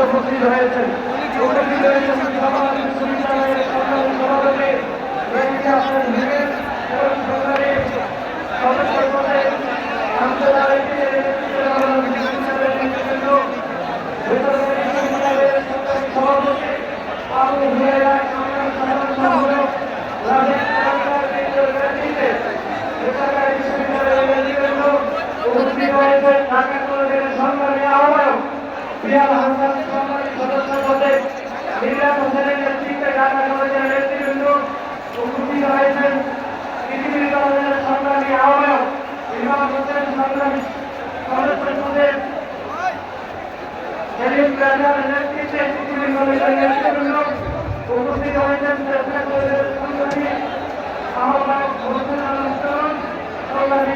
উপস্থিত হয়েছেন। উপস্থিত হয়েছেন সমাজ বিশ্ববিদ্যালয়ের সরকারি সভাপতি সরকারি সদস্য পদে সভাপতি আবু হুরায়রা সাধারণ সম্পাদক উপস্থিত হয়েছেন ঢাকা কলেজের সংগ্রামী আহ্বায়ক পিয়াল হাসান সম্মানিত সদস্য পদে মিলাদ হোসেনের নেতৃত্বে ঢাকা কলেজের নেতৃবৃন্দ উপস্থিত হয়েছেন পৃথিবীর কলেজের সংগ্রামী আহ্বায়ক ইমাম হোসেন সংগ্রামী সদস্য পদে সেলিম রাজার নেতৃত্বে পৃথিবীর কলেজের নেতৃবৃন্দ উপস্থিত হয়েছেন ঢাকা কলেজের সংগ্রামী আহ্বায়ক হোসেন আলম সংগ্রামী